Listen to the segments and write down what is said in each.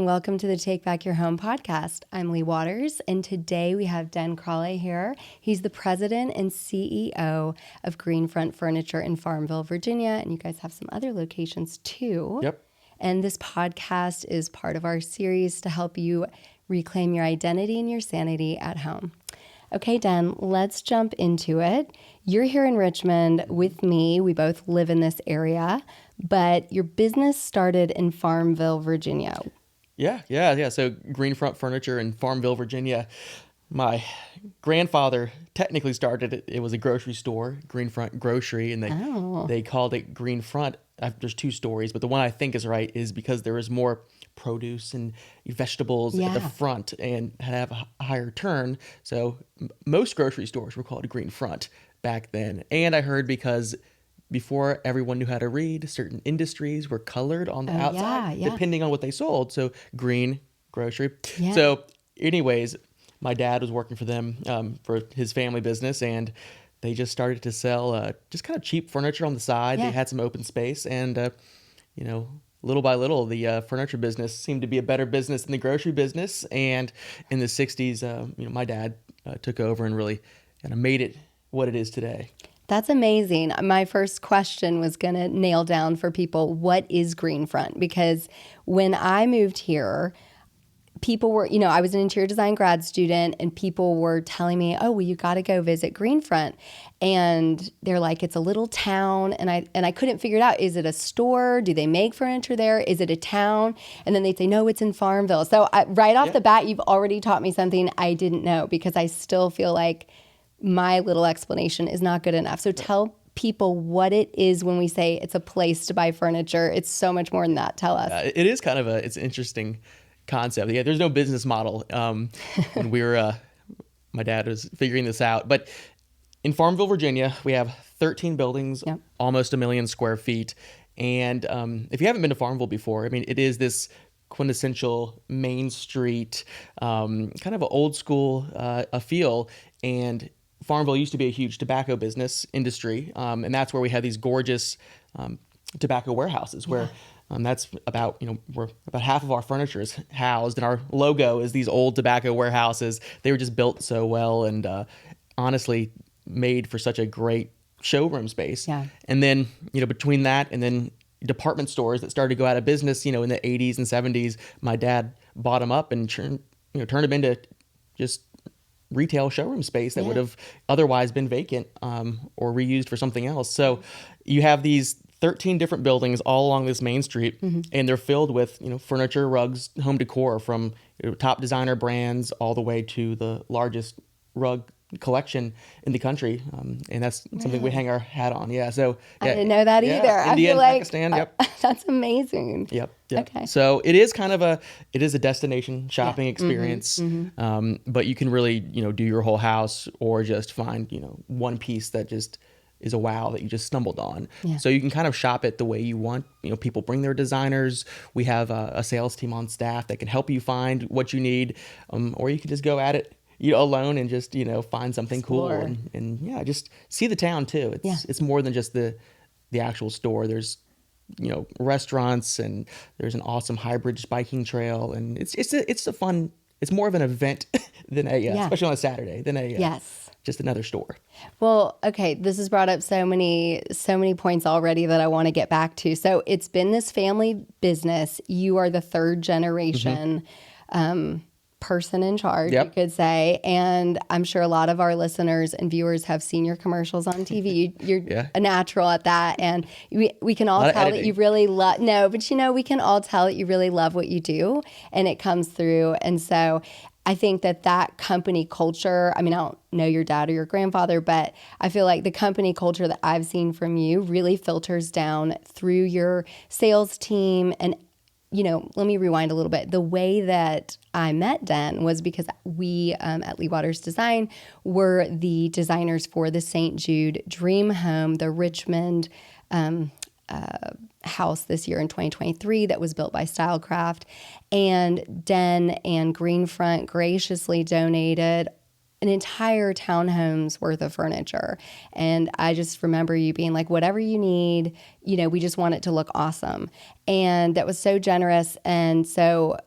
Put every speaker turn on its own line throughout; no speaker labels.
and welcome to the Take Back Your Home podcast. I'm Lee Waters, and today we have Den Crallé here. He's the president and CEO of Greenfront Furniture in Farmville, Virginia, and you guys have some other locations too.
Yep.
And this podcast is part of our series to help you reclaim your identity and your sanity at home. Okay, Den, let's jump into it. You're here in Richmond with me. We both live in this area, but your business started in Farmville, Virginia.
Yeah. So Greenfront Furniture in Farmville, Virginia. My grandfather technically started it. It was a grocery store, Greenfront Grocery, and they called it Greenfront. There's two stories, but the one I think is right is because there was more produce and vegetables at the front and had a higher turn. So most grocery stores were called Greenfront back then. And I heard because before everyone knew how to read, certain industries were colored on the outside, depending on what they sold. So green grocery. Yeah. So anyways, my dad was working for them for his family business, and they just started to sell just kind of cheap furniture on the side. Yeah. They had some open space, and little by little, the furniture business seemed to be a better business than the grocery business. And in the 60s, my dad took over and really kind of made it what it is today.
That's amazing. My first question was going to nail down for people, what is Greenfront? Because when I moved here, people were, I was an interior design grad student, and people were telling me, oh, well, you got to go visit Greenfront. And they're like, it's a little town. And I couldn't figure it out. Is it a store? Do they make furniture there? Is it a town? And then they'd say, no, it's in Farmville. So right off the bat, you've already taught me something I didn't know, because I still feel like my little explanation is not good enough. So tell people what it is when we say it's a place to buy furniture. It's so much more than that. Tell us.
It is kind of it's an interesting concept. Yeah, there's no business model. And my dad was figuring this out. But in Farmville, Virginia, we have 13 buildings, almost 1 million square feet. And if you haven't been to Farmville before, it is this quintessential Main Street, kind of an old school feel. And Farmville used to be a huge tobacco business industry. And that's where we have these gorgeous tobacco warehouses where that's about, where about half of our furniture is housed, and our logo is these old tobacco warehouses. They were just built so well and honestly made for such a great showroom space. Yeah. And then, between that and then department stores that started to go out of business, in the 80s and 70s, my dad bought them up and turned them into just retail showroom space that would have otherwise been vacant or reused for something else. So you have these 13 different buildings all along this main street, and they're filled with, furniture, rugs, home decor from top designer brands all the way to the largest rug collection in the country. And that's something we hang our hat on. Yeah. So
I didn't know that either.
India,
I feel like
Pakistan,
that's amazing.
Yep.
Okay.
So it is kind of a destination shopping experience. But you can really, do your whole house or just find, one piece that just is a wow that you just stumbled on. Yeah. So you can kind of shop it the way you want. People bring their designers. We have a sales team on staff that can help you find what you need. Or you can just go at it alone and just, find something
Explore.
Cool and just see the town too. It's more than just the actual store. There's, restaurants, and there's an awesome hybrid biking trail, and it's a fun, it's more of an event than especially on a Saturday, than just another store.
Well, okay, this has brought up so many points already that I want to get back to. So it's been this family business. You are the third generation person in charge, you could say. And I'm sure a lot of our listeners and viewers have seen your commercials on TV. You're a natural at that. And we can all tell that you really love, we can all tell that you really love what you do, and it comes through. And so I think that company culture, I don't know your dad or your grandfather, but I feel like the company culture that I've seen from you really filters down through your sales team. And let me rewind a little bit. The way that I met Den was because we at Lee Waters Design were the designers for the St. Jude Dream Home, the Richmond house this year in 2023 that was built by Stylecraft. And Den and Greenfront graciously donated an entire townhome's worth of furniture. And I just remember you being like, whatever you need, we just want it to look awesome. And that was so generous. And so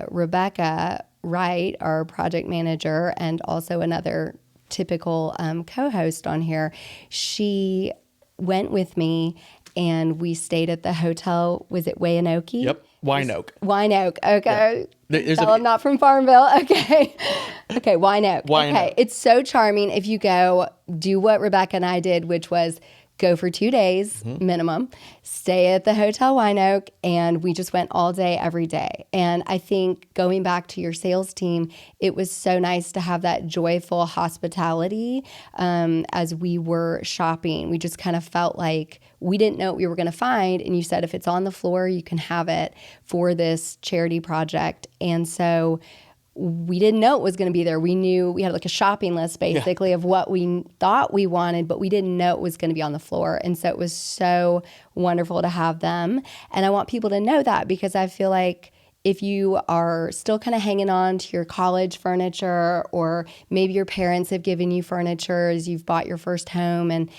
Rebecca Wright, our project manager, and also another typical co-host on here, she went with me and we stayed at the hotel. Was it Wayanoke?
Yep. Wine Oak.
Okay.
Yeah.
Tell I'm not from Farmville. Okay. Okay. Wine Oak. Okay. It's so charming if you go do what Rebecca and I did, which was go for 2 days minimum, stay at the Hotel Wine Oak, and we just went all day, every day. And I think going back to your sales team, it was so nice to have that joyful hospitality as we were shopping. We just kind of felt like we didn't know what we were going to find. And you said, if it's on the floor, you can have it for this charity project. And so we didn't know it was going to be there. We knew we had like a shopping list basically of what we thought we wanted, but we didn't know it was going to be on the floor. And so it was so wonderful to have them. And I want people to know that, because I feel like if you are still kind of hanging on to your college furniture, or maybe your parents have given you furniture as you've bought your first home, and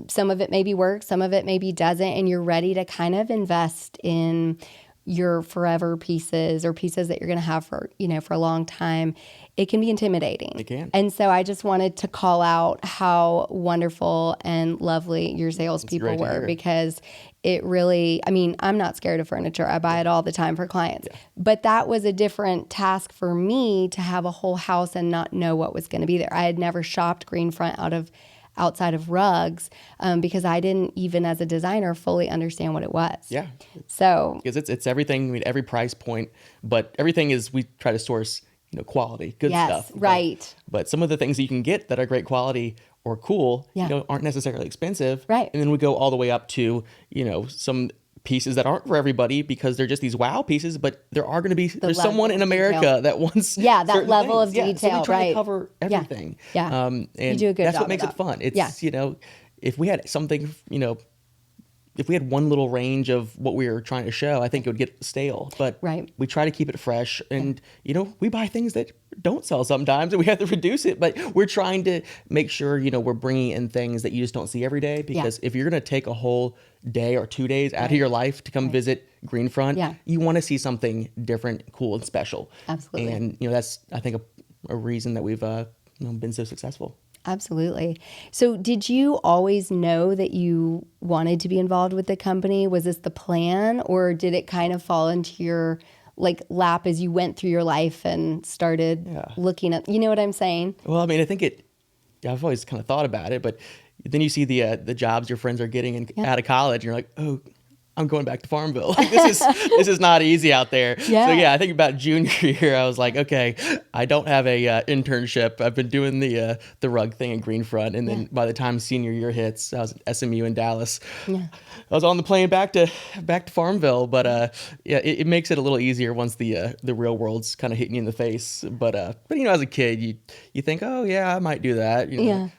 some of it maybe works, some of it maybe doesn't, and you're ready to kind of invest in your forever pieces, or pieces that you're going to have for, for a long time, it can be intimidating.
It can.
And so I just wanted to call out how wonderful and lovely your salespeople were, because it really, I'm not scared of furniture. I buy it all the time for clients. Yeah. But that was a different task for me, to have a whole house and not know what was going to be there. I had never shopped Greenfront outside of rugs, because I didn't, even as a designer, fully understand what it was.
Yeah.
So
because it's everything, every price point, but everything is, we try to source, quality, good stuff.
Right.
But some of the things that you can get that are great quality or cool, aren't necessarily expensive.
Right.
And then we go all the way up to, some pieces that aren't for everybody, because they're just these wow pieces, but there are going to be, there's someone in America that wants
that level
things.
of detail.
So we try to cover everything.
Yeah.
And
you do a good
that's
job
what makes it fun. It's, if we had something, if we had one little range of what we were trying to show, I think it would get stale. But we try to keep it fresh. And, we buy things that don't sell sometimes, and we have to reduce it. But we're trying to make sure, we're bringing in things that you just don't see every day. Because if you're going to take a whole day or 2 days out of your life to come visit Greenfront, you want to see something different, cool, and special.
Absolutely.
And, that's, I think, a reason that we've been so successful.
Absolutely. So did you always know that you wanted to be involved with the company? Was this the plan, or did it kind of fall into your lap as you went through your life and started looking at, you know what I'm saying?
Well, I think I've always kind of thought about it, but then you see the jobs your friends are getting out of college, and you're like, oh, I'm going back to Farmville. This is not easy out there.
Yeah.
So I think about junior year, I was like, okay, I don't have a internship. I've been doing the rug thing at Greenfront, and then by the time senior year hits, I was at SMU in Dallas. Yeah. I was on the plane back to Farmville, but it makes it a little easier once the real world's kind of hitting you in the face. But as a kid, you think, oh yeah, I might do that.
Yeah.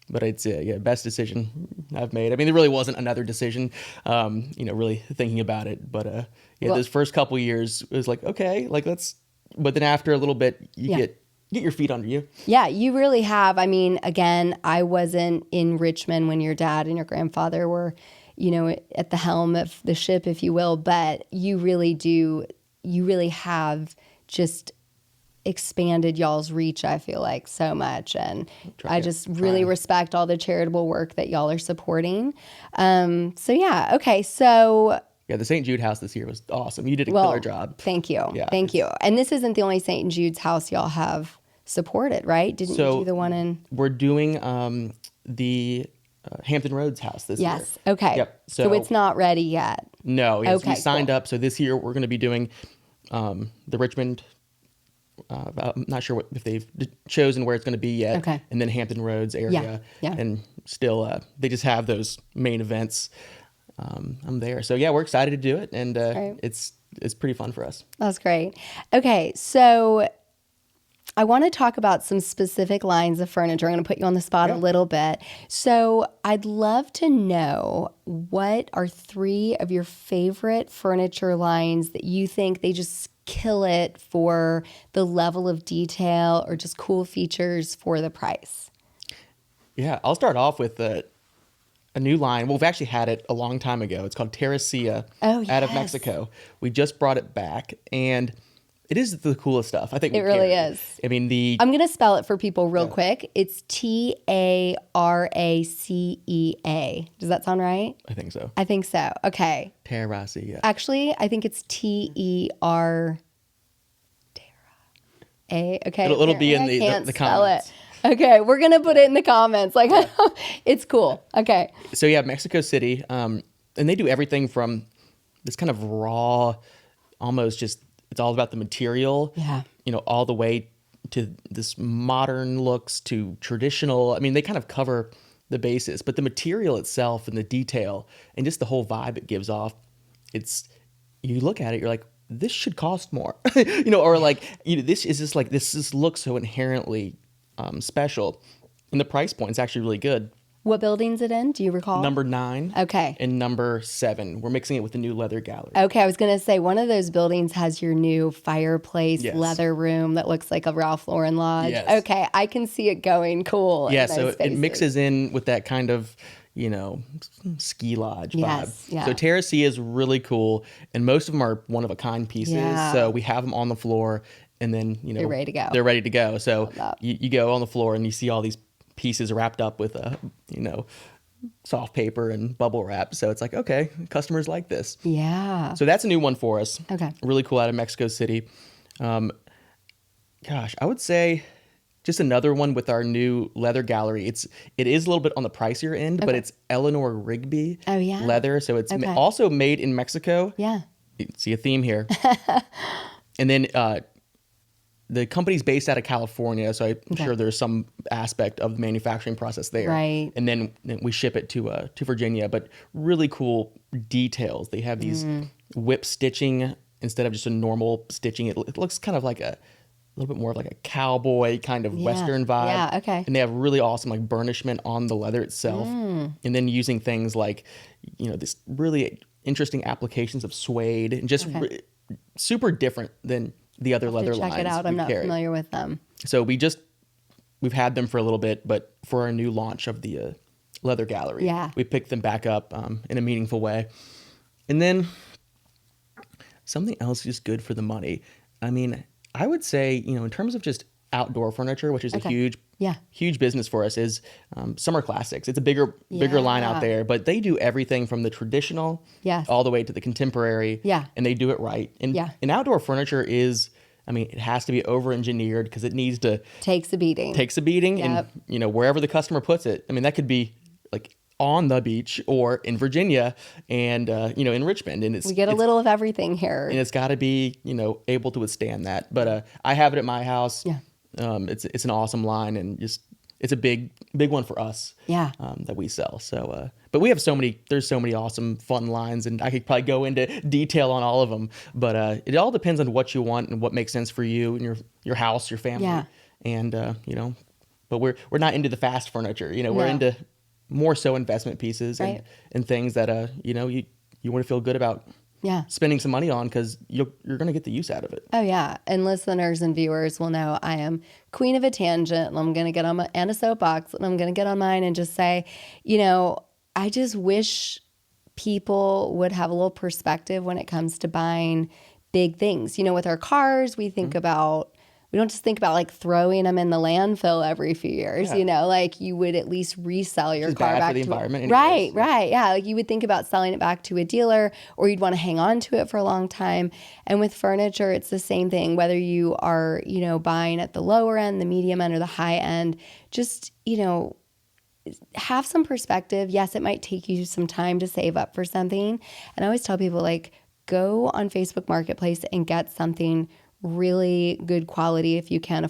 But it's best decision I've made. There really wasn't another decision, really thinking about it. But those first couple years, it was like, okay, let's. But then after a little bit, you get your feet under you. Yeah,
you really have. Again, I wasn't in Richmond when your dad and your grandfather were, at the helm of the ship, if you will. But you really have just expanded y'all's reach, I feel like, so much. And I just really respect all the charitable work that y'all are supporting. Okay. So
the St. Jude house this year was awesome. You did a killer job.
Thank you. Yeah, thank you. And this isn't the only St. Jude's house y'all have supported, right? Didn't you do the one in?
We're doing the Hampton Roads house this year.
Yes. Okay.
Yep.
So it's not ready yet.
No. Yes, we signed up. So this year we're going to be doing the Richmond. I'm not sure if they've chosen where it's going to be yet.
Okay.
And then Hampton Roads area.
Yeah.
And still, they just have those main events. I'm there. So we're excited to do it. And it's pretty fun for us.
That's great. Okay. So I want to talk about some specific lines of furniture. I'm going to put you on the spot a little bit. So I'd love to know, what are 3 of your favorite furniture lines that you think they just kill it for the level of detail or just cool features for the price?
Yeah, I'll start off with a new line. Well, we've actually had it a long time ago. It's called Terracea out of Mexico. We just brought it back, and it is the coolest stuff. I think
it really is.
I mean,
I'm going to spell it for people real quick. It's Taracea. Does that sound right?
I think so.
I think so. Okay.
Terracea.
Actually, I think it's Ter. Okay.
It'll be in the comments.
Okay, we're gonna put it in the comments. Like, it's cool. Okay.
So yeah, Mexico City, and they do everything from this kind of raw, almost just it's all about the material.
Yeah.
All the way to this modern looks to traditional. I mean, they kind of cover the basis, but the material itself and the detail and just the whole vibe it gives off, you look at it, you're like, this should cost more, or like, this is just like this looks so inherently special, and the price point is actually really good.
What building's it in? Do you recall?
Number 9.
Okay.
And number 7. We're mixing it with the new leather gallery.
Okay, I was gonna say one of those buildings has your new fireplace leather room that looks like a Ralph Lauren lodge.
Yes.
Okay, I can see it going cool.
Yeah,
in those
so
spaces.
it mixes in with that kind of ski lodge vibe.
Yes, yeah.
So Terracea is really cool, and most of them are one of a kind pieces.
Yeah.
So we have them on the floor, and then
they're ready to go.
They're ready to go. So you go on the floor and you see all these pieces wrapped up with soft paper and bubble wrap. So it's like, okay, customers like this.
Yeah.
So that's a new one for us.
Okay.
Really cool out of Mexico City. Gosh, I would say just another one with our new leather gallery. It is a little bit on the pricier end, but it's Eleanor Rigby leather. So it's also made in Mexico.
Yeah.
You can see a theme here. And then the company's based out of California, so I'm sure there's some aspect of the manufacturing process there.
Right.
And then we ship it to Virginia, but really cool details. They have these whip stitching instead of just a normal stitching. It looks kind of like a little bit more of like a cowboy kind of Western vibe.
Yeah, okay.
And they have really awesome like burnishment on the leather itself. And then using things like, this really interesting applications of suede and just super different than the other leather lines.
Check it out. I'm not familiar with them.
So we've had them for a little bit, but for our new launch of the leather gallery, we picked them back up in a meaningful way. And then something else just good for the money. I mean, I would say, in terms of just outdoor furniture, which is a huge business for us, is Summer Classics. It's a bigger line out there, but they do everything from the traditional all the way to the contemporary, and they do it right. And outdoor furniture is, it has to be over-engineered because it needs to...
Takes a beating.
Yep. And, wherever the customer puts it, that could be like on the beach or in Virginia and, in Richmond. And we
get a little of everything here.
And it's got to be, able to withstand that. But I have it at my house.
Yeah.
It's an awesome line, and just it's a big one for us.
Yeah.
That we sell. So, but we have there's so many awesome fun lines, and I could probably go into detail on all of them. But it all depends on what you want and what makes sense for you and your house, your family.
Yeah.
And but we're not into the fast furniture. We're into more so investment pieces and things that you want to feel good about.
Yeah.
Spending some money on because you're going to get the use out of it.
Oh, yeah. And listeners and viewers will know I am queen of a tangent, and I'm going to get on and a soapbox, and I'm going to get on mine and just say, I just wish people would have a little perspective when it comes to buying big things. With our cars, we think about... We don't just think about like throwing them in the landfill every few years, like you would at least resell your car back
for the environment.
Right. Yeah. Like you would think about selling it back to a dealer, or you'd want to hang on to it for a long time. And with furniture, it's the same thing, whether you are, buying at the lower end, the medium end, or the high end, just, have some perspective. Yes, it might take you some time to save up for something. And I always tell people, like, go on Facebook Marketplace and get something really good quality if you can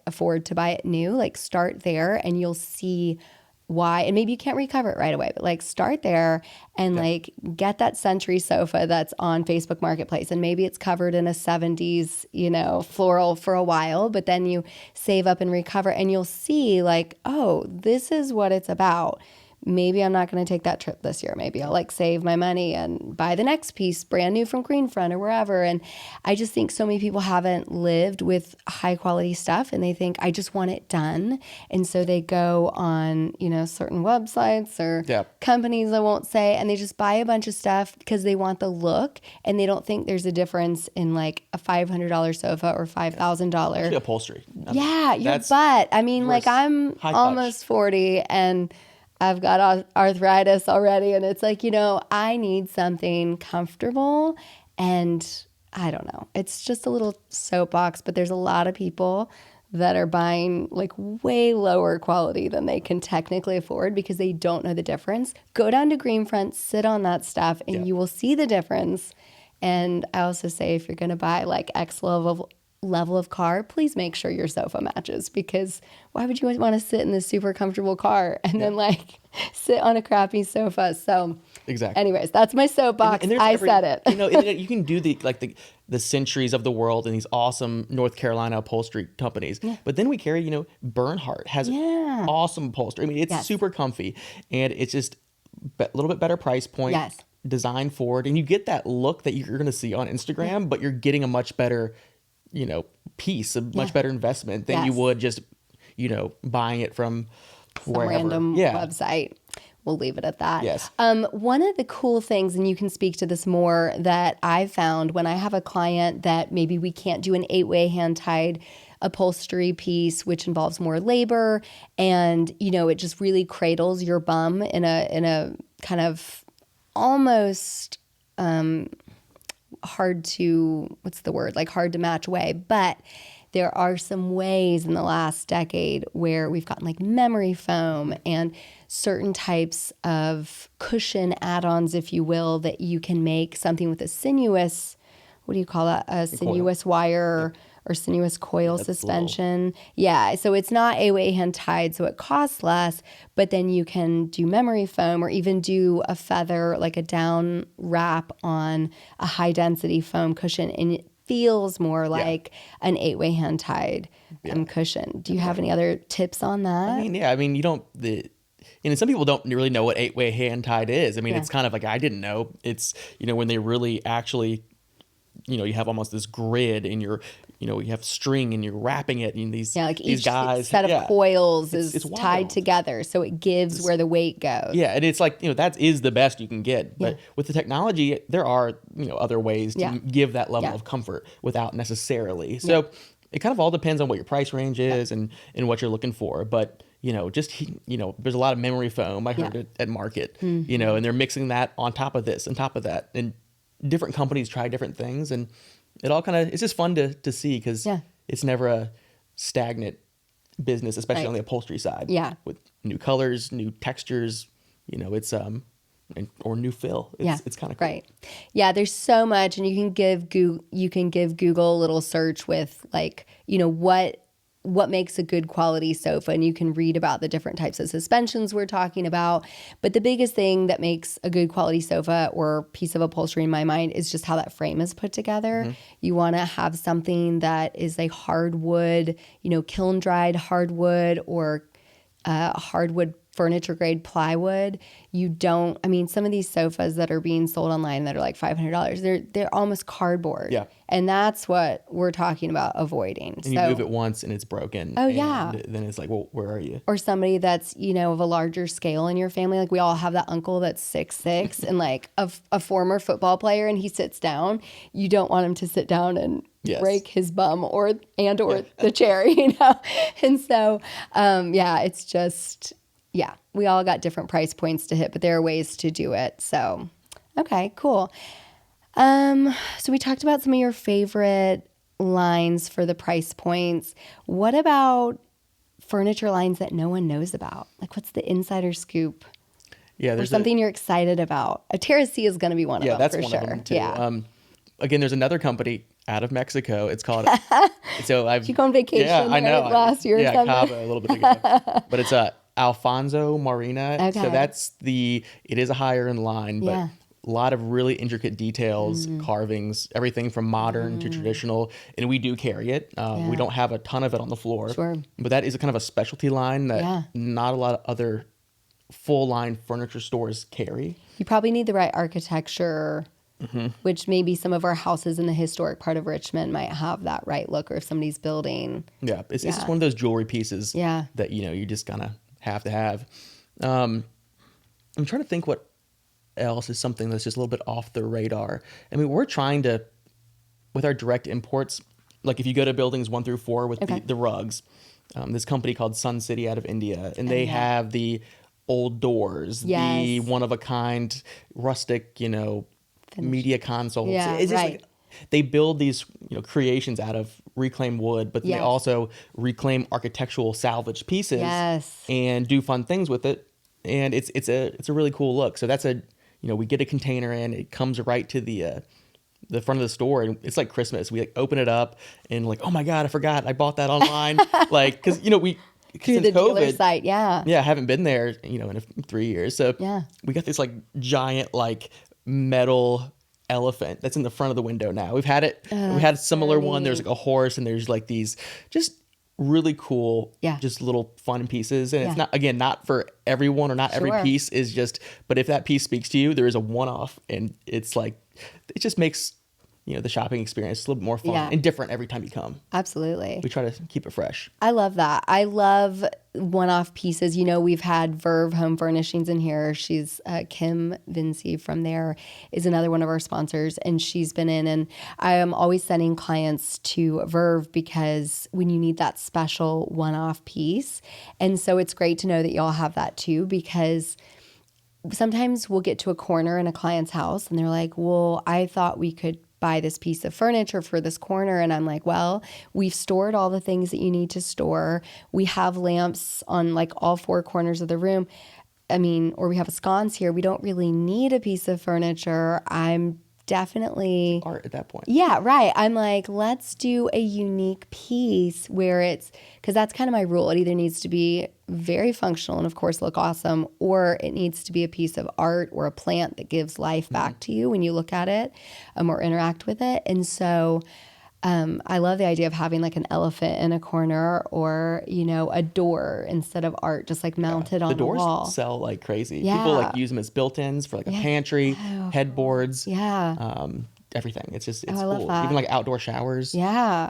afford to buy it new. Like, start there and you'll see why. And maybe you can't recover it right away, but like start there and like get that Century sofa that's on Facebook Marketplace, and maybe it's covered in a 70s floral for a while, but then you save up and recover and you'll see like, oh, this is what it's about. maybe I'm not going to take that trip this year. Maybe I'll like save my money and buy the next piece brand new from Greenfront or wherever. And I just think so many people haven't lived with high quality stuff and they think I just want it done. And so they go on, certain websites or companies I won't say, and they just buy a bunch of stuff because they want the look and they don't think there's a difference in like a $500 sofa or $5,000.
Upholstery.
Your butt. I mean, like I'm almost 40 and I've got arthritis already. And it's like, I need something comfortable. And I don't know. It's just a little soapbox, but there's a lot of people that are buying like way lower quality than they can technically afford because they don't know the difference. Go down to Greenfront, sit on that stuff, and you will see the difference. And I also say if you're going to buy like X level of car, please make sure your sofa matches, because why would you want to sit in this super comfortable car and then like sit on a crappy sofa? So
exactly.
Anyways, that's my soapbox.
And
I said it.
You can do the Centuries of the world and these awesome North Carolina upholstery companies. Yeah. But then we carry, Bernhardt has awesome upholstery. I mean, it's super comfy and it's just a little bit better price point.
Yes.
Designed for it, and you get that look that you're going to see on Instagram, but you're getting a much better piece, a much better investment than you would just, buying it from
some random website. We'll leave it at that.
Yes.
One of the cool things, and you can speak to this more, that I've found when I have a client that maybe we can't do an 8-way hand-tied upholstery piece, which involves more labor, and, it just really cradles your bum in a kind of almost hard to match way. But there are some ways in the last decade where we've gotten like memory foam and certain types of cushion add-ons, if you will, that you can make something with a sinuous, what do you call that? A sinuous wire or sinuous coil suspension. Yeah, so it's not 8-way hand tied, so it costs less, but then you can do memory foam or even do a feather, like a down wrap on a high density foam cushion, and it feels more like an 8-way hand tied cushion. Do you have any other tips on that?
You don't, some people don't really know what 8-way hand tied is. I mean, it's kind of like, I didn't know. It's, when they really actually, you have almost this grid in your, you have string and you're wrapping it, and these
each
guys,
set of coils is tied together, so it gives where the weight goes.
Yeah, and it's like, that is the best you can get. But with the technology, there are, other ways to give that level of comfort without necessarily. So it kind of all depends on what your price range is and what you're looking for. But there's a lot of memory foam. I heard it at Market, and they're mixing that on top of this, on top of that, and different companies try different things, and it all kind of, it's just fun to see, because it's never a stagnant business, especially on the upholstery side.
Yeah.
With new colors, new textures, it's or new fill. It's kind of cool.
Right. Yeah, there's so much, and you can give Google a little search with like, what makes a good quality sofa, and you can read about the different types of suspensions we're talking about. But the biggest thing that makes a good quality sofa or piece of upholstery in my mind is just how that frame is put together. Mm-hmm. You want to have something that is a hardwood, kiln dried hardwood or hardwood furniture grade plywood. Some of these sofas that are being sold online that are like $500, they're almost cardboard.
Yeah.
And that's what we're talking about avoiding.
And you move it once and it's broken.
Oh,
and then it's like, well, where are you?
Or somebody that's, of a larger scale in your family. Like we all have that uncle that's 6'6" and like a former football player, and he sits down. You don't want him to sit down and break his bum or the chair, And so, it's just... Yeah, we all got different price points to hit, but there are ways to do it. So, okay, cool. So we talked about some of your favorite lines for the price points. What about furniture lines that no one knows about? Like, what's the insider scoop?
Yeah,
there's something you're excited about. A Terra C is going to be one of them,
that's
for
one
sure.
of them too.
Yeah.
Again, there's another company out of Mexico. It's called.
Did you go on vacation?
Yeah, I know.
Last year or something.
Cabo a little bit ago. But it's Alfonso Marina.
Okay.
So it is a higher in line, but a lot of really intricate details, carvings, everything from modern to traditional. And we do carry it. We don't have a ton of it on the floor.
Sure.
But that is a kind of a specialty line that not a lot of other full line furniture stores carry.
You probably need the right architecture, which maybe some of our houses in the historic part of Richmond might have that right look, or if somebody's building.
Yeah, it's just one of those jewelry pieces that, you just kind of have to have. I'm trying to think what else is something that's just a little bit off the radar. I mean, we're trying to, with our direct imports, like if you go to buildings 1 through 4 with the rugs, this company called Sun City out of India, and they have the old doors, the one-of-a-kind rustic, media consoles.
Yeah,
it's just like, they build these creations out of reclaimed wood, but they also reclaim architectural salvage pieces and do fun things with it. And it's a really cool look. So that's we get a container in, it comes right to the front of the store, and it's like Christmas. We open it up and oh my God, I forgot I bought that online. Because we
through the dealer site, I
haven't been there in 3 years. So we got this giant metal elephant that's in the front of the window now. We've had it. We had a similar one. There's a horse, and there's these just really cool, just little fun pieces. And it's not for everyone, or not every piece is just. But if that piece speaks to you, there is a one-off, and it's it just makes the shopping experience a little bit more fun and different every time you come.
Absolutely.
We try to keep it fresh.
I love that. I love one-off pieces. We've had Verve Home Furnishings in here. She's Kim Vinci from there is another one of our sponsors, and she's been in. And I am always sending clients to Verve because when you need that special one-off piece. And so it's great to know that y'all have that too, because sometimes we'll get to a corner in a client's house and they're like, well, I thought we could buy this piece of furniture for this corner. And I'm like, well, we've stored all the things that you need to store. We have lamps on all 4 corners of the room. Or we have a sconce here. We don't really need a piece of furniture. I'm definitely
art at that point.
Yeah, right. I'm like, let's do a unique piece where because that's kind of my rule. It either needs to be very functional and of course look awesome, or it needs to be a piece of art or a plant that gives life back to you when you look at it or interact with it. And so I love the idea of having an elephant in a corner, or a door instead of art, just mounted on the wall.
The doors sell like crazy. People use them as built-ins for a pantry, headboards, everything. It's cool. Even outdoor showers.
Yeah.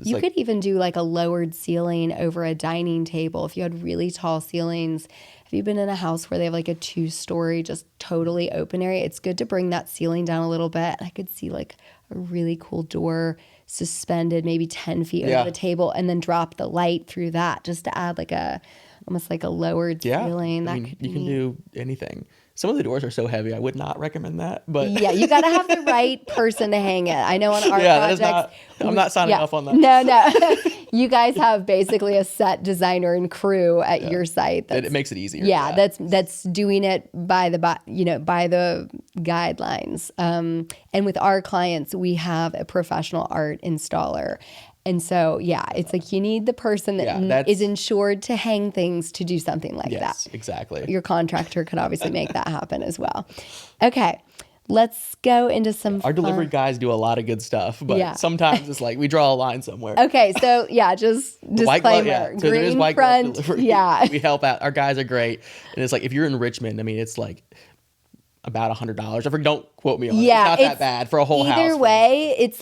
You could even do a lowered ceiling over a dining table if you had really tall ceilings. Have you been in a house where they have a 2-story, just totally open area? It's good to bring that ceiling down a little bit. I could see a really cool door suspended maybe 10 feet over the table, and then drop the light through that just to add almost a lowered ceiling.
You can do anything. Some of the doors are so heavy, I would not recommend that. But
yeah, you got to have the right person to hang it. I know on our projects,
I'm not signing off on that.
No. You guys have basically a set designer and crew at your site.
It makes it easier.
Yeah, that's doing it by the guidelines. And with our clients, we have a professional art installer. And so, it's you need the person that is insured to hang things to do something like that.
Yes, exactly.
Your contractor could obviously make that happen as well. Okay, let's go into some
Our delivery guys do a lot of good stuff, but sometimes it's we draw a line somewhere.
Okay, so just disclaimer.
So there is white glove delivery.
Yeah.
We help out. Our guys are great. And it's if you're in Richmond, it's about $100. Don't quote me on it. It's not that bad for a whole house.
Either way, it's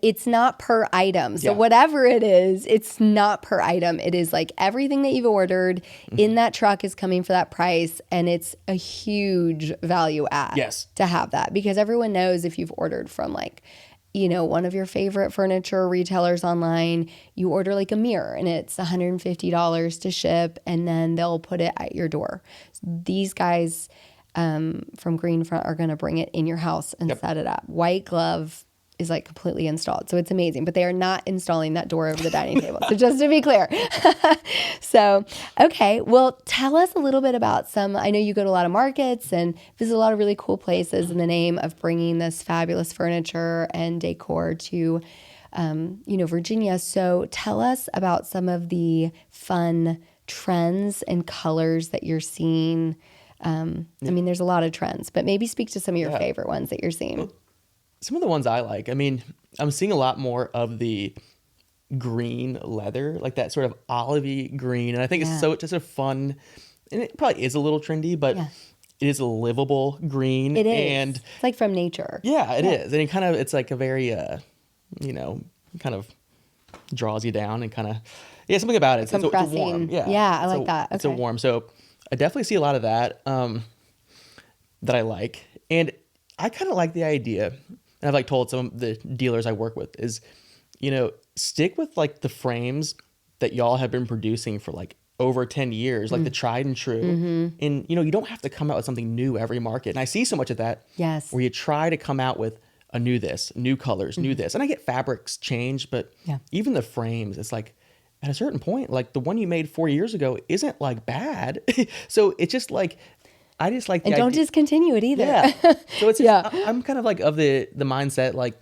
it's not per item. So whatever it is, it's not per item. It is everything that you've ordered in that truck is coming for that price. And it's a huge value add to have that, because everyone knows if you've ordered from one of your favorite furniture retailers online, you order a mirror and it's $150 to ship, and then they'll put it at your door. These guys from Greenfront are going to bring it in your house and set it up. White glove is completely installed. So it's amazing, but they are not installing that door over the dining table. So just to be clear. So, okay. Well, tell us a little bit about I know you go to a lot of markets and visit a lot of really cool places in the name of bringing this fabulous furniture and decor to, Virginia. So tell us about some of the fun trends and colors that you're seeing. There's a lot of trends, but maybe speak to some of your favorite ones that you're seeing.
Some of the ones I like, I'm seeing a lot more of the green leather, that sort of olivey green. And I think it's just a fun and it probably is a little trendy, but it is a livable green.
It is.
And
it's like from nature.
Yeah, it is. And it's like a very, kind of draws you down and kind of, something about it. It's a warm.
Yeah, I like that. Okay.
It's a warm. So I definitely see a lot of that that I like. And I kind of like the idea, and I've like told some of the dealers I work with is, stick with like the frames that y'all have been producing for like over 10 years, like the tried and true. And, you don't have to come out with something new every market. And I see so much of that.
Yes.
Where you try to come out with a new this, new colors, new this. And I get fabrics change, but even the frames, it's like at a certain point, like the one you made 4 years ago isn't like bad. So it's just like, I just like the
And don't
idea.
discontinue it either.
Yeah. So it's just, I'm kind of like of the mindset, like,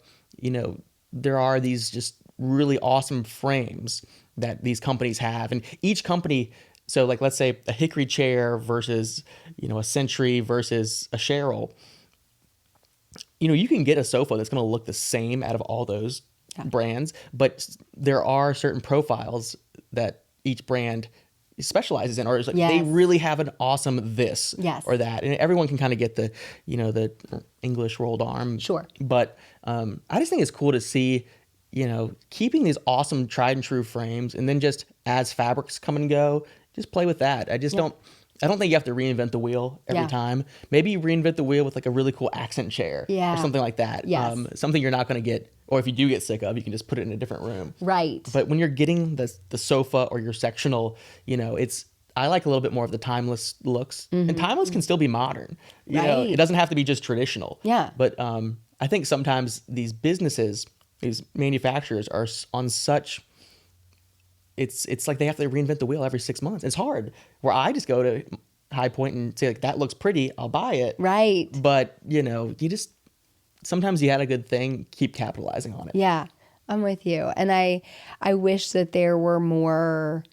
there are these just really awesome frames that these companies have, and each company, so like let's say a hickory chair versus a century versus a Cheryl, you can get a sofa that's going to look the same out of all those brands, but there are certain profiles that each brand specializes in, or it's like they really have an awesome this or that, and everyone can kind of get the the English rolled arm, but I just think it's cool to see keeping these awesome tried and true frames, and then just as fabrics come and go, just play with that. I just don't think you have to reinvent the wheel every time. Maybe you reinvent the wheel with like a really cool accent chair or something like that. Something you're not going to get, or if you do get sick of, you can just put it in a different room.
Right.
But when you're getting the sofa or your sectional, I like a little bit more of the timeless looks, and timeless can still be modern. It doesn't have to be just traditional.
Yeah.
But I think sometimes these businesses, these manufacturers are on such, it's like they have to reinvent the wheel every 6 months. It's hard. Where I just go to High Point and say like, that looks pretty, I'll buy it.
Right.
But you just, sometimes you had a good thing, keep capitalizing on it.
Yeah, I'm with you. And I wish that there were more,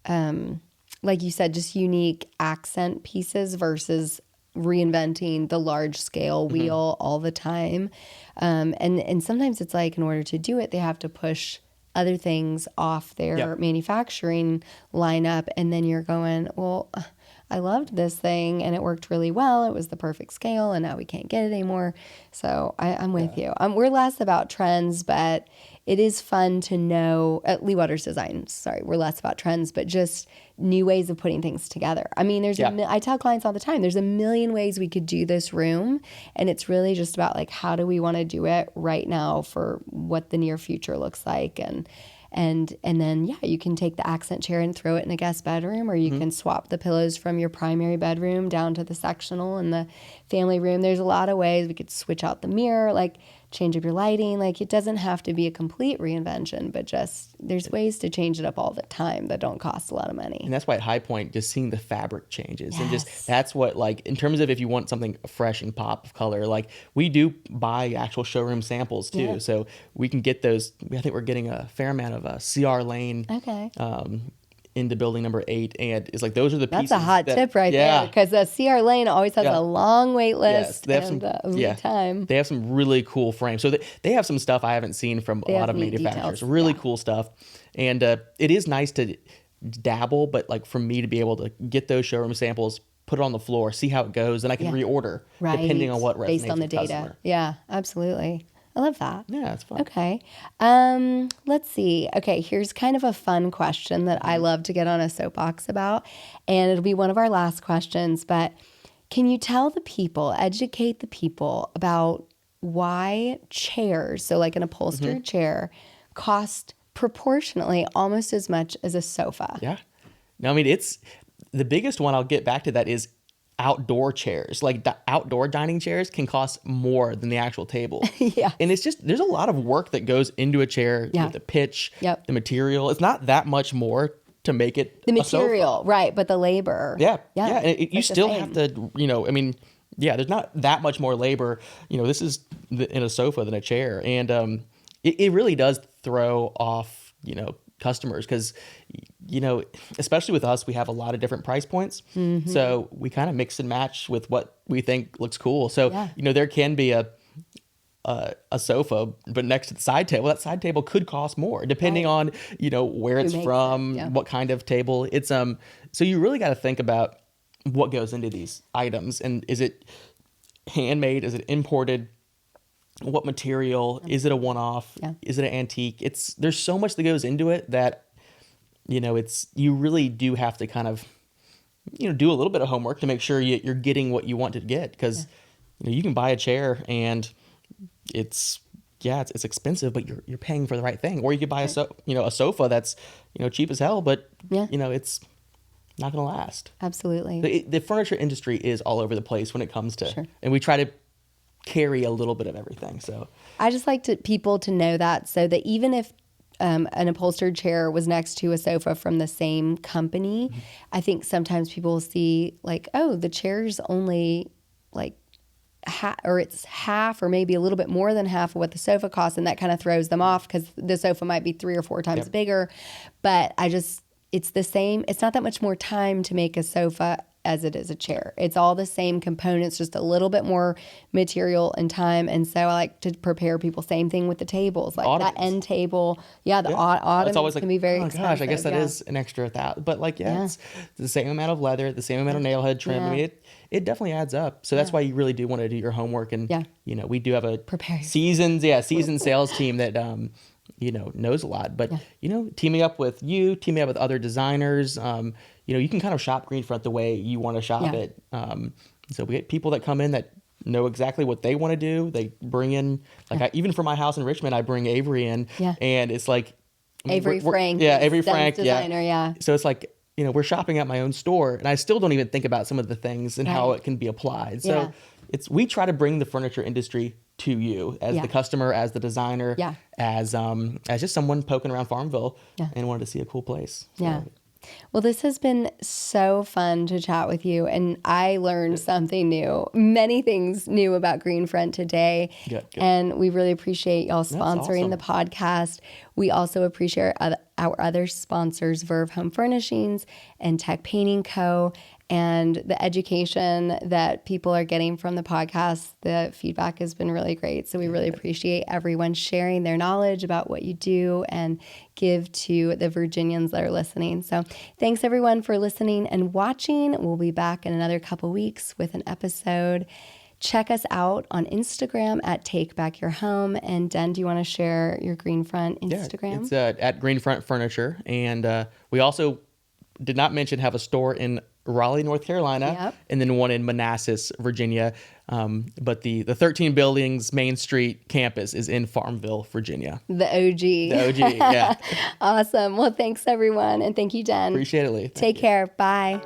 like you said, just unique accent pieces versus reinventing the large scale wheel all the time. And sometimes it's like, in order to do it, they have to push other things off their manufacturing lineup. And then you're going, well, I loved this thing and it worked really well. It was the perfect scale, and now we can't get it anymore. So I'm with you. We're less about trends, but it is fun to know, at Lee Waters Design, sorry, we're less about trends, but just new ways of putting things together. I mean, I tell clients all the time, there's a million ways we could do this room, and it's really just about like, how do we want to do it right now for what the near future looks like. And then, you can take the accent chair and throw it in a guest bedroom, or you can swap the pillows from your primary bedroom down to the sectional and the family room. There's a lot of ways. We could switch out the mirror, like change up your lighting. Like, it doesn't have to be a complete reinvention, but just there's ways to change it up all the time that don't cost a lot of money.
And that's why at High Point, just seeing the fabric changes and just, that's what, like, in terms of if you want something fresh and pop of color, like we do buy actual showroom samples too. So we can get those. I think we're getting a fair amount of CR Lane into building number 8, and it's like, those are the pieces.
That's a hot tip right there, because CR Lane always has a long wait list
they have
and
some,
lead time.
They have some really cool frames. So they have some stuff I haven't seen from a lot of manufacturers.
Details.
Really cool stuff. And it is nice to dabble, but like for me to be able to get those showroom samples, put it on the floor, see how it goes, and I can reorder depending on what resonates
based on the
with
data.
customer.
Yeah, absolutely. I love that.
Yeah, it's fun.
Okay. Let's see. Okay, here's kind of a fun question that I love to get on a soapbox about, and it'll be one of our last questions, but can you tell the people, educate the people about why chairs, so like an upholstered chair, cost proportionately almost as much as a sofa?
Yeah. No, I mean, it's the biggest one. I'll get back to that is outdoor chairs. Like the outdoor dining chairs can cost more than the actual table. And it's just, there's a lot of work that goes into a chair with the pitch, the material. It's not that much more to make it
the material, right? But the labor.
You still have to, I mean, there's not that much more labor. This is in a sofa than a chair. And it really does throw off, customers, because especially with us, we have a lot of different price points, so we kind of mix and match with what we think looks cool. So there can be a sofa, but next to the side table, that side table could cost more depending on where it's from, what kind of table it's. So you really got to think about what goes into these items, and is it handmade? Is it imported? What material? Is it a one-off?
Yeah.
Is it an antique? There's so much that goes into it that, you really do have to kind of, do a little bit of homework to make sure you're getting what you want to get. Because, you can buy a chair and it's expensive, but you're paying for the right thing. Or you could buy a sofa that's, cheap as hell, but, it's not going to last.
Absolutely.
The furniture industry is all over the place when it comes to,
Sure.
and we try to carry a little bit of everything. So
I just like people to know that, so that even if an upholstered chair was next to a sofa from the same company, I think sometimes people will see like, oh, the chair's only like it's half or maybe a little bit more than half of what the sofa costs, and that kind of throws them off because the sofa might be 3 or 4 times bigger. But it's the same. It's not that much more time to make a sofa as it is a chair. It's all the same components, just a little bit more material and time. And so I like to prepare people. Same thing with the tables, like
ottomans.
That end table. Yeah, the ottomans
always like,
can be very
oh
expensive.
gosh, I guess that is an extra $1,000. But it's the same amount of leather, the same amount of nail head trim. I mean, it definitely adds up. So that's why you really do want to do your homework. And we do have a seasoned sales team that knows a lot. But teaming up with other designers, you can kind of shop Greenfront the way you want to shop it. So we get people that come in that know exactly what they want to do. They bring in, even for my house in Richmond, I bring Avery in, and it's like
Avery Frank.
Avery Frank,
designer,
So it's like, we're shopping at my own store, and I still don't even think about some of the things and how it can be applied. So we try to bring the furniture industry to you as the customer, as the designer, as just someone poking around Farmville and wanted to see a cool place. So.
Yeah. Well, this has been so fun to chat with you, and I learned something new, many things new about Greenfront today.
Good.
And we really appreciate y'all sponsoring the podcast. We also appreciate our other sponsors, Verve Home Furnishings and Tech Painting Co., and the education that people are getting from the podcast. The feedback has been really great. So we really appreciate everyone sharing their knowledge about what you do and give to the Virginians that are listening. So thanks everyone for listening and watching. We'll be back in another couple weeks with an episode. Check us out on Instagram at Take Back Your Home. And Den, do you want to share your Greenfront Instagram?
Yeah, it's at Greenfront Furniture. And we also did not mention have a store in Raleigh, North Carolina, and then one in Manassas, Virginia. But the 13 buildings Main Street campus is in Farmville, Virginia.
The OG.
The OG, yeah.
Awesome. Well, thanks everyone. And thank you, Den.
Appreciate it, Lee.
Take care. Bye.